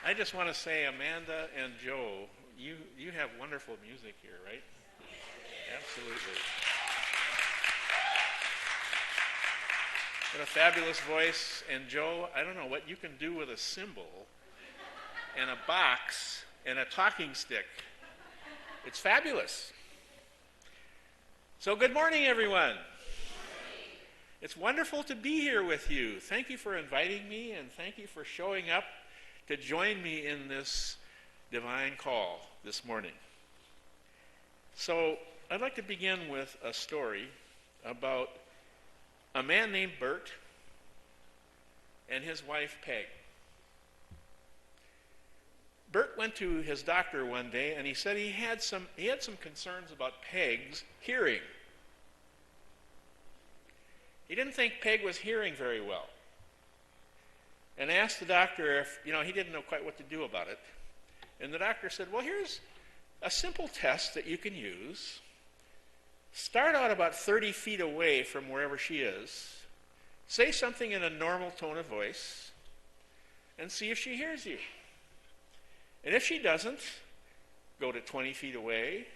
I just want to say, Amanda and Joe, you have wonderful music here, right? Absolutely. What a fabulous voice. And Joe, I don't know what you can do with a cymbal and a box and a talking stick. It's fabulous. So good morning, everyone. It's wonderful to be here with you. Thank you for inviting me, and thank you for showing up to join me in this divine call this morning. So I'd like to begin with a story about a man named Bert and his wife Peg. Bert went to his doctor one day, and he said he had some concerns about Peg's hearing. He didn't think Peg was hearing very well, and asked the doctor if, he didn't know quite what to do about it. And the doctor said, well, here's a simple test that you can use. Start out about 30 feet away from wherever she is. Say something in a normal tone of voice, and see if she hears you. And if she doesn't, go to 20 feet away,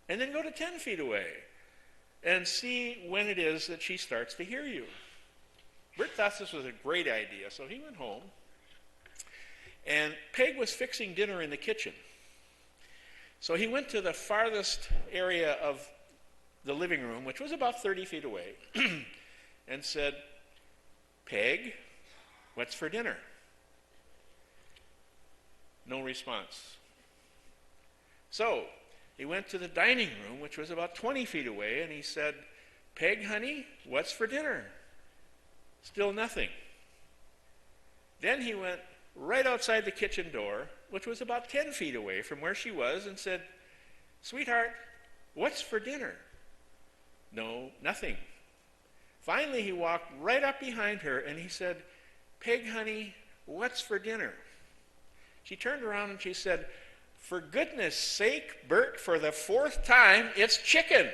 and then go to 10 feet away, and see when it is that she starts to hear you. Bert thought this was a great idea, so he went home, and Peg was fixing dinner in the kitchen. So he went to the farthest area of the living room, which was about 30 feet away, and said, Peg, what's for dinner? No response. So he went to the dining room, which was about 20 feet away, and he said, Peg, honey, what's for dinner? Still nothing. Then he went right outside the kitchen door, which was about 10 feet away from where she was, and said, sweetheart, what's for dinner? No, nothing. Finally, he walked right up behind her, and he said, Peg, honey, what's for dinner? She turned around and she said, for goodness sake, Bert, for the fourth time, it's chicken.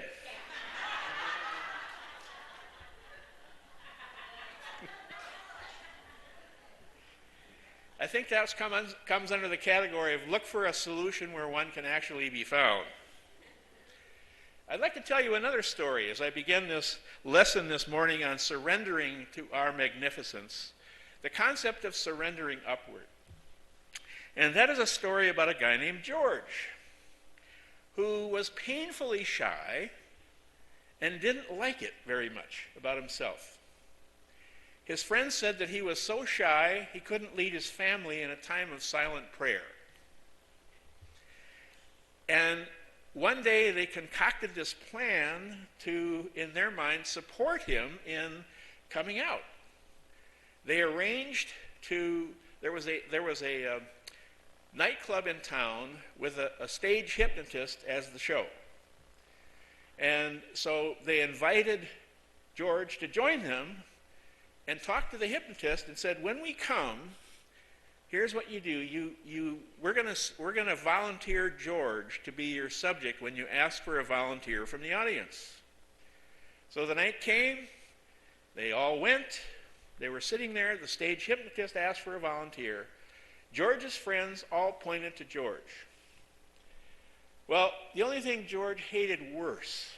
I think that comes under the category of look for a solution where one can actually be found. I'd like to tell you another story as I begin this lesson this morning on surrendering to our magnificence, the concept of surrendering upward. And that is a story about a guy named George, who was painfully shy and didn't like it very much about himself. His friends said that he was so shy he couldn't lead his family in a time of silent prayer. And one day they concocted this plan to, in their mind, support him in coming out. They arranged to, there was a nightclub in town with a stage hypnotist as the show. And so they invited George to join them and talked to the hypnotist and said, when we come, here's what you do. We're gonna volunteer George to be your subject when you ask for a volunteer from the audience. So the night came, they all went, they were sitting there, the stage hypnotist asked for a volunteer. George's friends all pointed to George. Well, the only thing George hated worse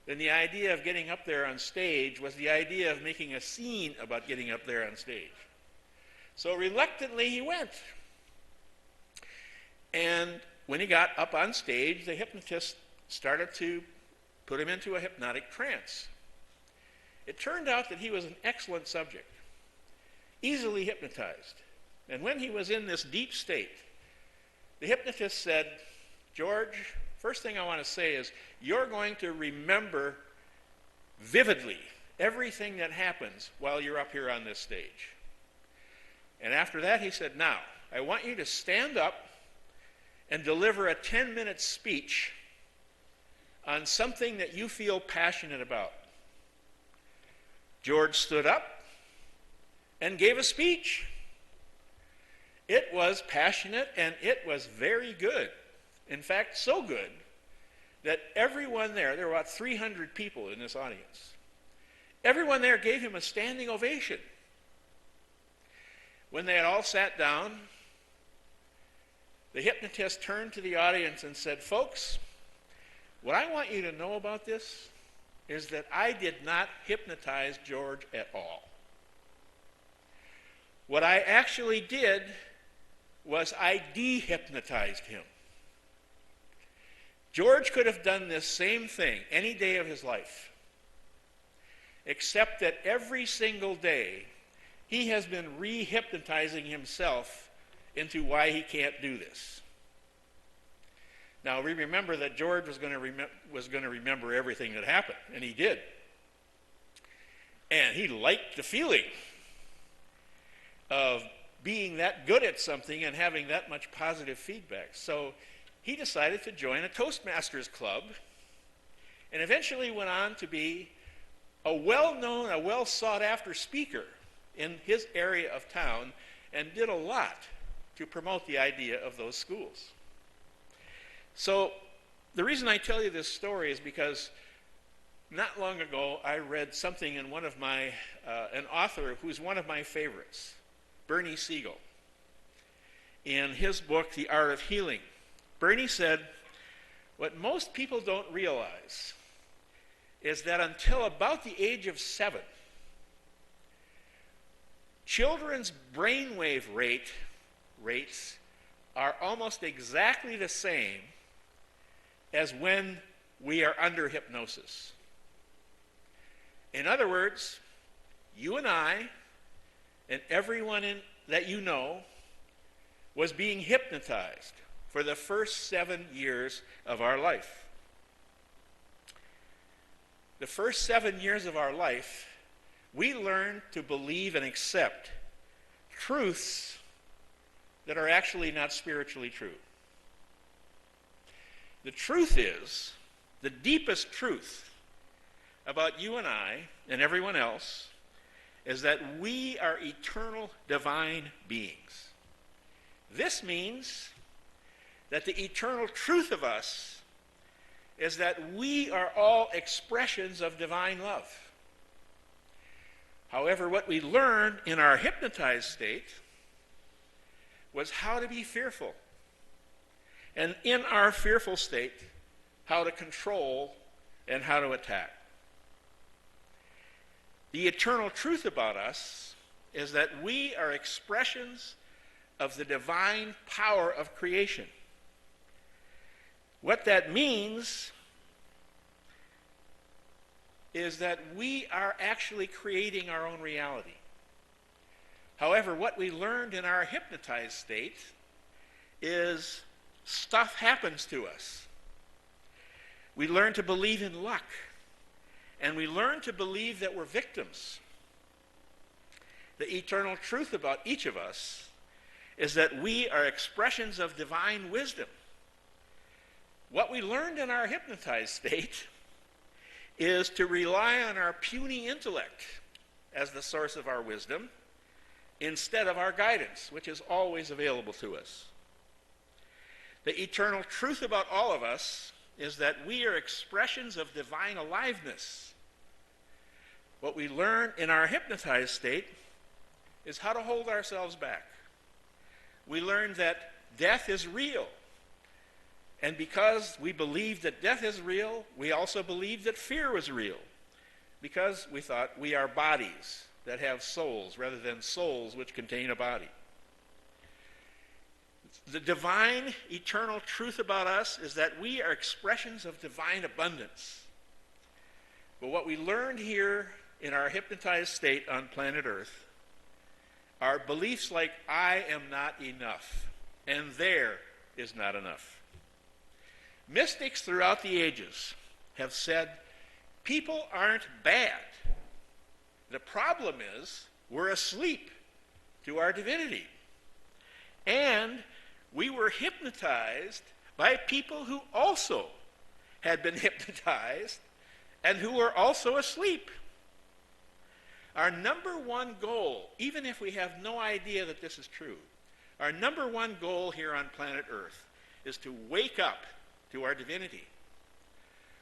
than the idea of getting up there on stage was the idea of making a scene about getting up there on stage. So reluctantly he went. And when he got up on stage, the hypnotist started to put him into a hypnotic trance. It turned out that he was an excellent subject, easily hypnotized. And when he was in this deep state, the hypnotist said, George, first thing I want to say is you're going to remember vividly everything that happens while you're up here on this stage. And after that, he said, now, I want you to stand up and deliver a 10-minute speech on something that you feel passionate about. George stood up and gave a speech. It was passionate and it was very good. In fact, so good that everyone there were about 300 people in this audience, everyone there gave him a standing ovation. When they had all sat down, The hypnotist turned to the audience and said, "Folks, what I want you to know about this is that I did not hypnotize George at all. What I actually did was I dehypnotized him. George could have done this same thing any day of his life, except that every single day he has been re-hypnotizing himself into why he can't do this." Now, we remember that George was going to remember everything that happened, and he did. And he liked the feeling of being that good at something and having that much positive feedback. So he decided to join a Toastmasters club, and eventually went on to be a well-known, a well-sought-after speaker in his area of town, and did a lot to promote the idea of those schools. So the reason I tell you this story is because not long ago I read something in one of my, an author who's one of my favorites, Bernie Siegel, in his book, The Art of Healing. Bernie said, "What most people don't realize is that until about the age of 7, children's brainwave rates are almost exactly the same as when we are under hypnosis. In other words, you and I and everyone that you know was being hypnotized for the first 7 years of our life. The first 7 years of our life, we learn to believe and accept truths that are actually not spiritually true. The truth is, the deepest truth about you and I and everyone else is that we are eternal divine beings. This means that the eternal truth of us is that we are all expressions of divine love. However, what we learned in our hypnotized state was how to be fearful. And in our fearful state, how to control and how to attack. The eternal truth about us is that we are expressions of the divine power of creation. What that means is that we are actually creating our own reality. However, what we learned in our hypnotized state is stuff happens to us. We learn to believe in luck, and we learn to believe that we're victims. The eternal truth about each of us is that we are expressions of divine wisdom. What we learned in our hypnotized state is to rely on our puny intellect as the source of our wisdom instead of our guidance, which is always available to us. The eternal truth about all of us is that we are expressions of divine aliveness. What we learn in our hypnotized state is how to hold ourselves back. We learn that death is real. And because we believe that death is real, we also believe that fear was real. Because we thought we are bodies that have souls rather than souls which contain a body. The divine, eternal truth about us is that we are expressions of divine abundance. But what we learned here in our hypnotized state on planet Earth are beliefs like, I am not enough, and there is not enough. Mystics throughout the ages have said, people aren't bad. The problem is, we're asleep to our divinity. And we were hypnotized by people who also had been hypnotized and who were also asleep. Our number one goal, even if we have no idea that this is true, our number one goal here on planet Earth is to wake up to our divinity.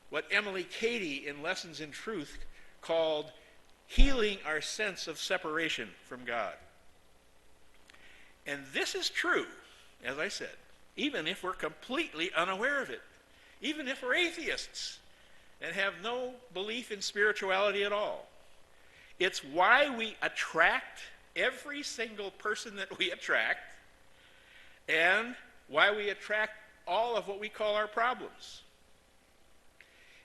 What Emily Cady in Lessons in Truth called healing our sense of separation from God. And this is true, as I said, even if we're completely unaware of it, even if we're atheists and have no belief in spirituality at all. It's why we attract every single person that we attract, and why we attract all of what we call our problems.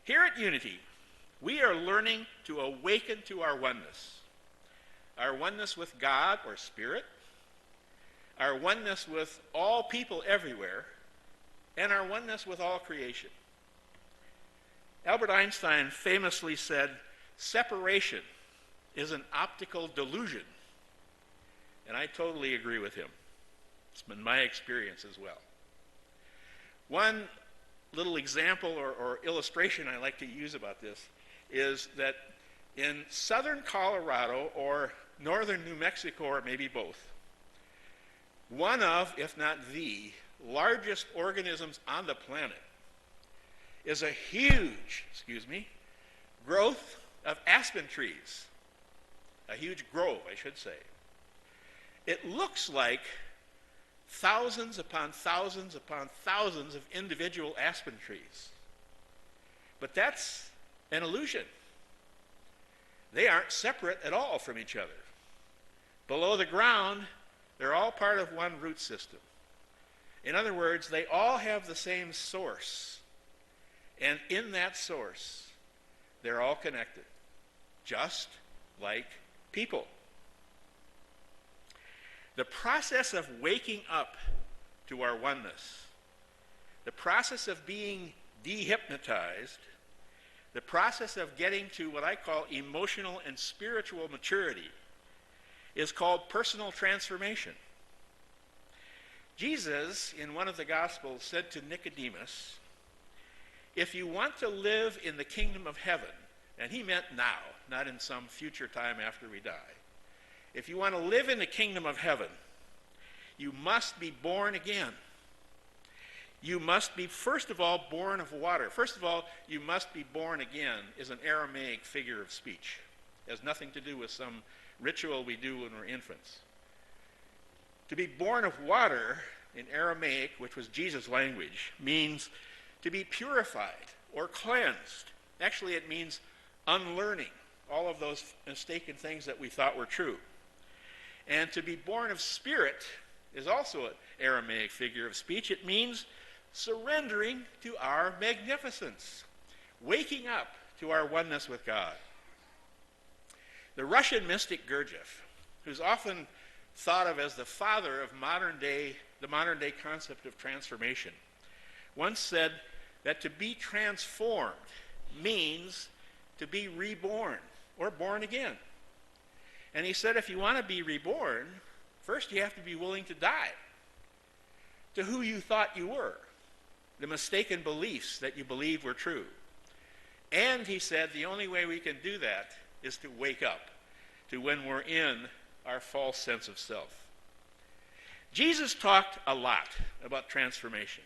Here at Unity, we are learning to awaken to our oneness with God or Spirit, our oneness with all people everywhere, and our oneness with all creation. Albert Einstein famously said, "Separation is an optical delusion." And I totally agree with him. It's been my experience as well. One little example or illustration I like to use about this is that in southern Colorado or northern New Mexico, or maybe both, one of, if not the, largest organisms on the planet is a huge, growth of aspen trees. A huge grove, I should say. It looks like thousands upon thousands upon thousands of individual aspen trees. But that's an illusion. They aren't separate at all from each other. Below the ground, they're all part of one root system. In other words, they all have the same source. And in that source, they're all connected, just like people. The process of waking up to our oneness, the process of being dehypnotized, the process of getting to what I call emotional and spiritual maturity is called personal transformation. Jesus, in one of the Gospels, said to Nicodemus, "If you want to live in the kingdom of heaven," and he meant now, not in some future time after we die. If you want to live in the kingdom of heaven, you must be born again. You must be, first of all, born of water. First of all, you must be born again is an Aramaic figure of speech. It has nothing to do with some ritual we do when we're infants. To be born of water in Aramaic, which was Jesus' language, means to be purified or cleansed. Actually, it means unlearning all of those mistaken things that we thought were true. And to be born of Spirit is also an Aramaic figure of speech. It means surrendering to our magnificence, waking up to our oneness with God. The Russian mystic Gurdjieff, who's often thought of as the father of the modern day concept of transformation, once said that to be transformed means to be reborn or born again. And he said if you want to be reborn, first you have to be willing to die to who you thought you were, the mistaken beliefs that you believed were true. And he said the only way we can do that is to wake up to when we're in our false sense of self. Jesus talked a lot about transformation.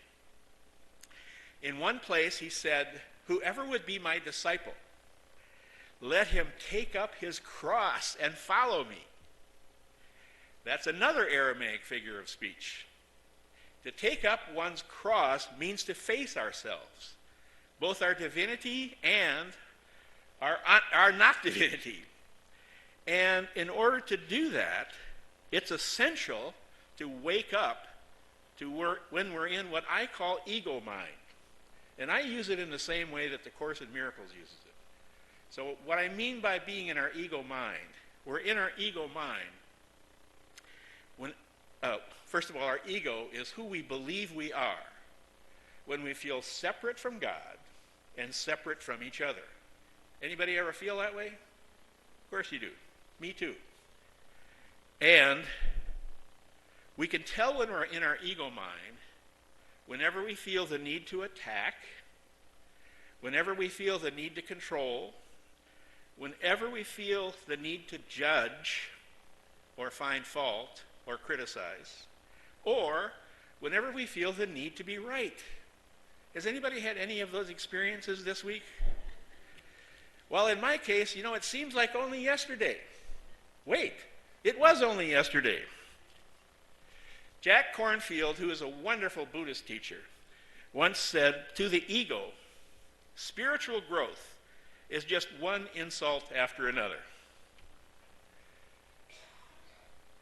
In one place he said, "Whoever would be my disciple, let him take up his cross and follow me." That's another Aramaic figure of speech. To take up one's cross means to face ourselves, both our divinity and our not divinity. And in order to do that, it's essential to wake up to when we're in what I call ego mind. And I use it in the same way that the Course in Miracles uses it. So what I mean by being in our ego mind, we're in our ego mind when, first of all, our ego is who we believe we are when we feel separate from God and separate from each other. Anybody ever feel that way? Of course you do. Me too. And we can tell when we're in our ego mind whenever we feel the need to attack, whenever we feel the need to control, whenever we feel the need to judge or find fault or criticize, or whenever we feel the need to be right. Has anybody had any of those experiences this week? Well, in my case, it seems like only yesterday. Wait, it was only yesterday. Jack Kornfield, who is a wonderful Buddhist teacher, once said, to the ego, spiritual growth is just one insult after another.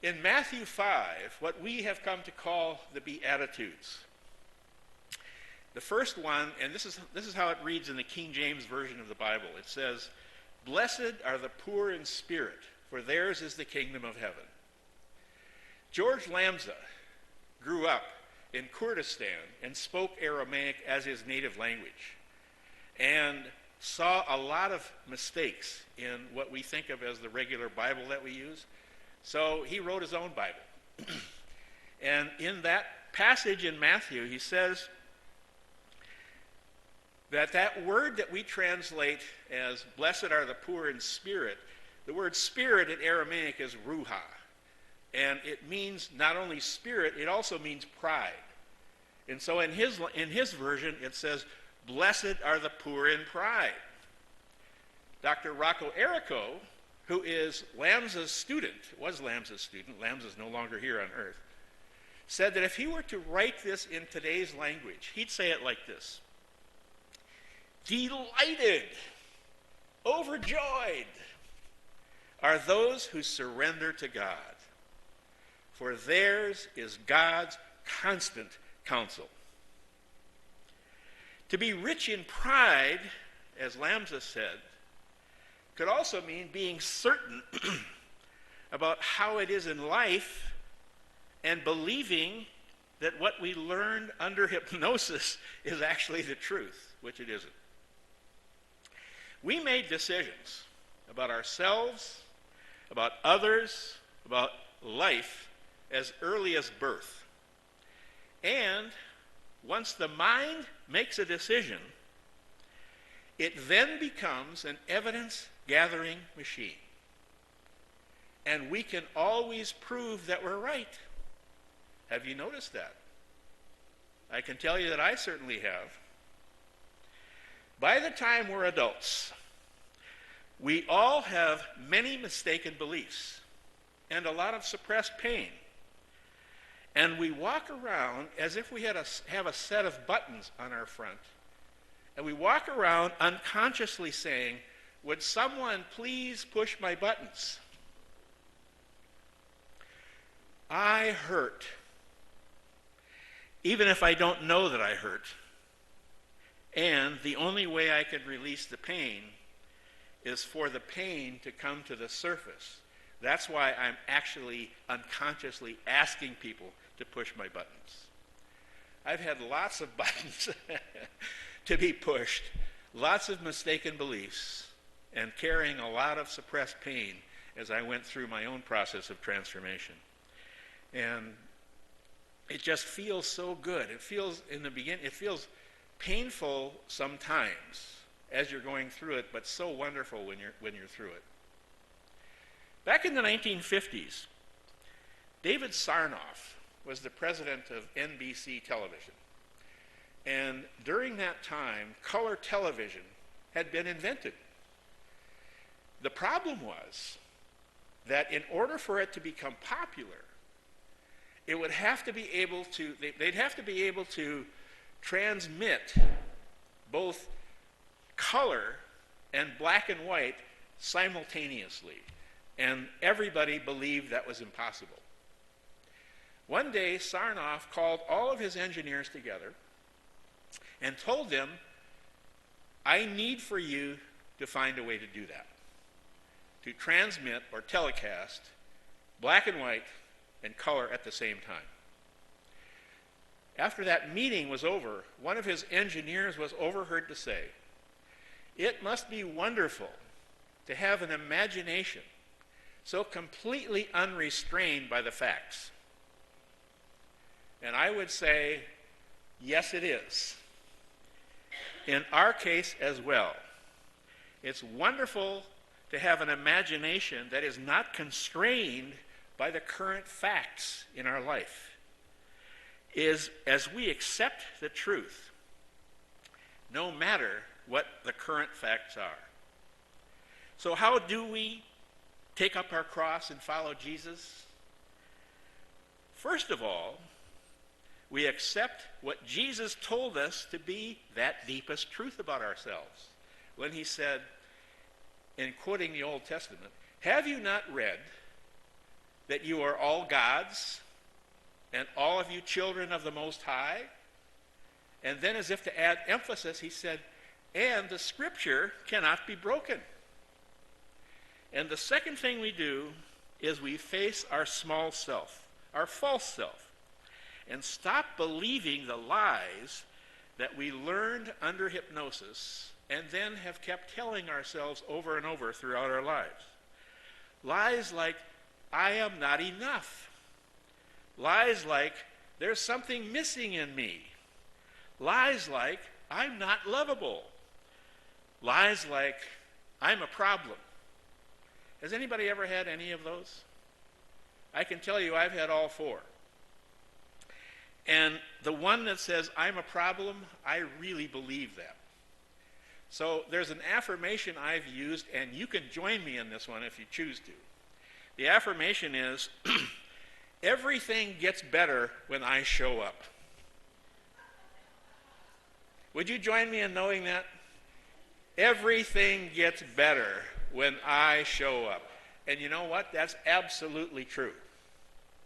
In Matthew 5, what we have come to call the Beatitudes, the first one, and this is how it reads in the King James Version of the Bible. It says, "Blessed are the poor in spirit, for theirs is the kingdom of heaven." George Lamsa grew up in Kurdistan and spoke Aramaic as his native language and saw a lot of mistakes in what we think of as the regular Bible that we use. So he wrote his own Bible. And in that passage in Matthew, he says that word that we translate as blessed are the poor in spirit, the word spirit in Aramaic is ruha. And it means not only spirit, it also means pride. And so in his version, it says, blessed are the poor in pride. Dr. Rocco Errico, who is Lamsa's student, Lamsa's no longer here on earth, said that if he were to write this in today's language, he'd say it like this: delighted, overjoyed are those who surrender to God, for theirs is God's constant counsel. To be rich in pride, as Lamsa said, could also mean being certain about how it is in life and believing that what we learned under hypnosis is actually the truth, which it isn't. We made decisions about ourselves, about others, about life as early as birth. And once the mind makes a decision, it then becomes an evidence-gathering machine. And we can always prove that we're right. Have you noticed that? I can tell you that I certainly have. By the time we're adults, we all have many mistaken beliefs and a lot of suppressed pain. And we walk around as if we have a set of buttons on our front. And we walk around unconsciously saying, would someone please push my buttons? I hurt. Even if I don't know that I hurt. And the only way I can release the pain is for the pain to come to the surface. That's why I'm actually unconsciously asking people to push my buttons. I've had lots of buttons to be pushed, lots of mistaken beliefs, and carrying a lot of suppressed pain as I went through my own process of transformation. And it just feels so good. It feels, in the beginning, it feels painful sometimes as you're going through it, but so wonderful when you're through it. Back in the 1950s, David Sarnoff was the president of NBC television. And during that time, color television had been invented. The problem was that in order for it to become popular, it would have to be able to, they'd have to be able to transmit both color and black and white simultaneously. And everybody believed that was impossible. One day, Sarnoff called all of his engineers together and told them, I need for you to find a way to do that, to transmit or telecast black and white and color at the same time. After that meeting was over, one of his engineers was overheard to say, it must be wonderful to have an imagination so completely unrestrained by the facts. And I would say, yes, it is. In our case as well. It's wonderful to have an imagination that is not constrained by the current facts in our life. As we accept the truth, no matter what the current facts are. So how do we take up our cross and follow Jesus? First of all, we accept what Jesus told us to be that deepest truth about ourselves. When he said, in quoting the Old Testament, "Have you not read that you are all God's, and all of you children of the Most High?" And then, as if to add emphasis, he said, "And the Scripture cannot be broken." And the second thing we do is we face our small self, our false self, and stop believing the lies that we learned under hypnosis and then have kept telling ourselves over and over throughout our lives. Lies like, "I am not enough." Lies like, "There's something missing in me." Lies like, "I'm not lovable." Lies like, "I'm a problem." Has anybody ever had any of those? I can tell you I've had all four. And the one that says, "I'm a problem," I really believe that. So there's an affirmation I've used, and you can join me in this one if you choose to. The affirmation is, "Everything gets better when I show up." Would you join me in knowing that? Everything gets better when I show up. And you know what? That's absolutely true.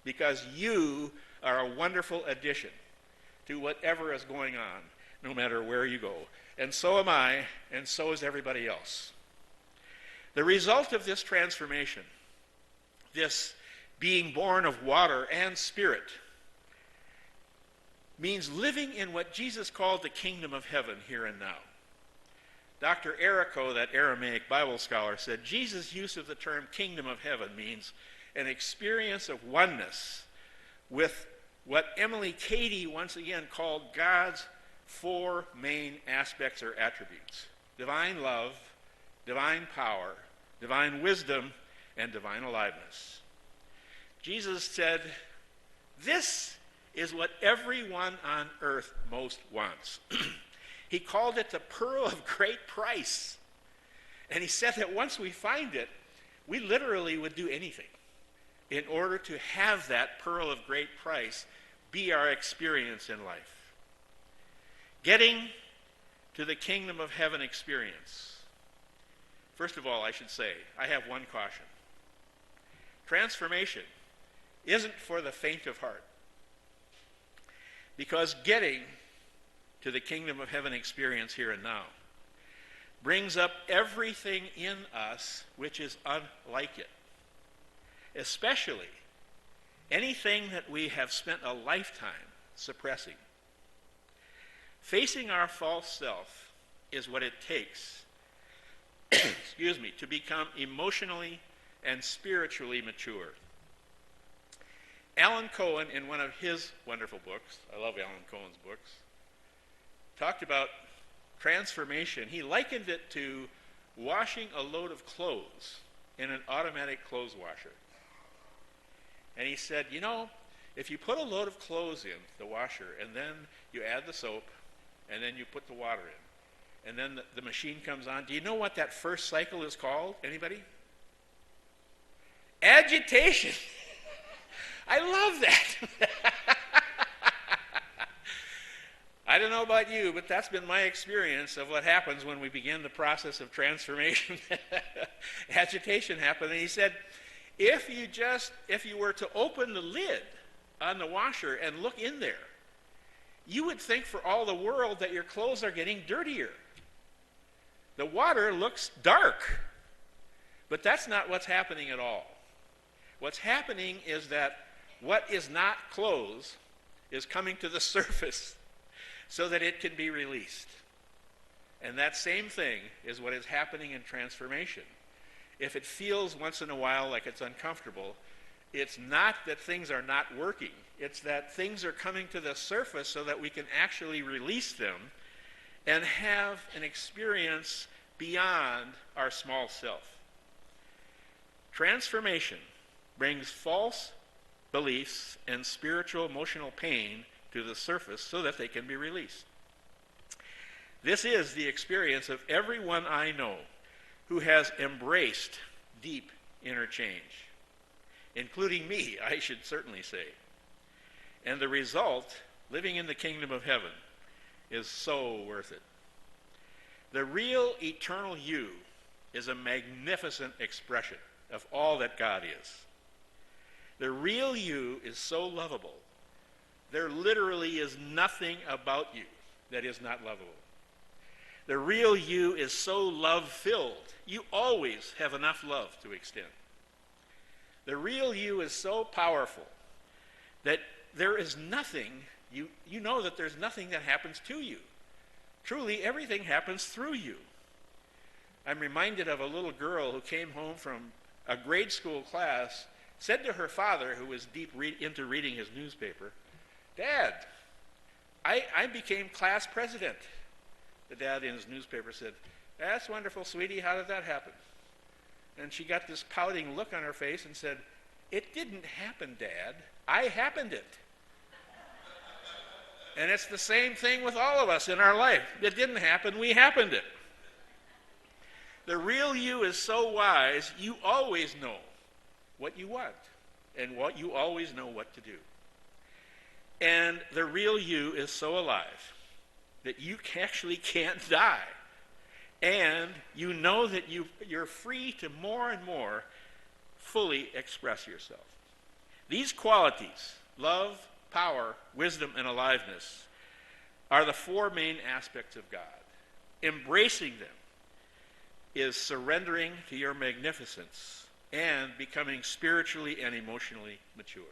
Because you are a wonderful addition to whatever is going on, no matter where you go. And so am I, and so is everybody else. The result of this transformation, this being born of water and spirit, means living in what Jesus called the kingdom of heaven here and now. Dr. Errico, that Aramaic Bible scholar, said Jesus' use of the term kingdom of heaven means an experience of oneness with what Emily Cady once again called God's four main aspects or attributes: divine love, divine power, divine wisdom, and divine aliveness. Jesus said, "This is what everyone on earth most wants." He called it the pearl of great price. And he said that once we find it, we literally would do anything in order to have that pearl of great price be our experience in life. Getting to the kingdom of heaven experience. First of all, I should say, I have one caution. Transformation isn't for the faint of heart. Because getting to the kingdom of heaven experience here and now brings up everything in us which is unlike it. Especially anything that we have spent a lifetime suppressing. Facing our false self is what it takes to become emotionally and spiritually mature. Alan Cohen, in one of his wonderful books, I love Alan Cohen's books, talked about transformation. He likened it to washing a load of clothes in an automatic clothes washer. And he said, you know, if you put a load of clothes in the washer and then you add the soap and then you put the water in and then the machine comes on, do you know what that first cycle is called? Anybody? Agitation. I love that. I don't know about you, but that's been my experience of what happens when we begin the process of transformation. Agitation happened. And he said, if you were to open the lid on the washer and look in there, you would think for all the world that your clothes are getting dirtier. The water looks dark, but that's not what's happening at all. What's happening is that what is not clothes is coming to the surface so that it can be released. And that same thing is what is happening in transformation. If it feels once in a while like it's uncomfortable, it's not that things are not working. It's that things are coming to the surface so that we can actually release them and have an experience beyond our small self. Transformation brings false beliefs and spiritual emotional pain to the surface so that they can be released. This is the experience of everyone I know who has embraced deep inner change, including me, I should certainly say. And the result living in the kingdom of heaven, is so worth it. The real eternal you is a magnificent expression of all that God is. The real you is so lovable. There literally is nothing about you that is not lovable. The real you is so love-filled. You always have enough love to extend. The real you is so powerful that there is nothing, you know that there's nothing that happens to you. Truly, everything happens through you. I'm reminded of a little girl who came home from a grade school class, said to her father, who was deep into reading his newspaper, "Dad, I became class president." The dad in his newspaper said, "That's wonderful, sweetie. How did that happen?" And she got this pouting look on her face and said, "It didn't happen, Dad. I happened it." And it's the same thing with all of us in our life. It didn't happen, we happened it. The real you is so wise, you always know what you want, and you always know what to do. And the real you is so alive that you actually can't die. And you know that you're free to more and more fully express yourself. These qualities, love, power, wisdom, and aliveness, are the four main aspects of God. Embracing them is surrendering to your magnificence and becoming spiritually and emotionally mature.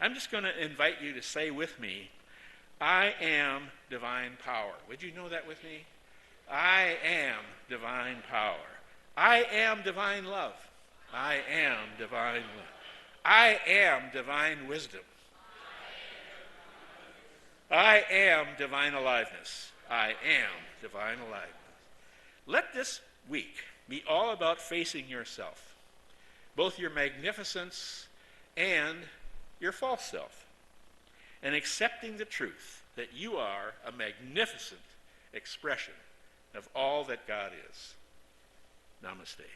I'm just going to invite you to say with me, I am divine power. Would you know that with me? I am divine power. I am divine love. I am divine love. I am divine wisdom. I am divine aliveness. I am divine aliveness. Let this week be all about facing yourself, both your magnificence and your false self, and accepting the truth that you are a magnificent expression of all that God is. Namaste.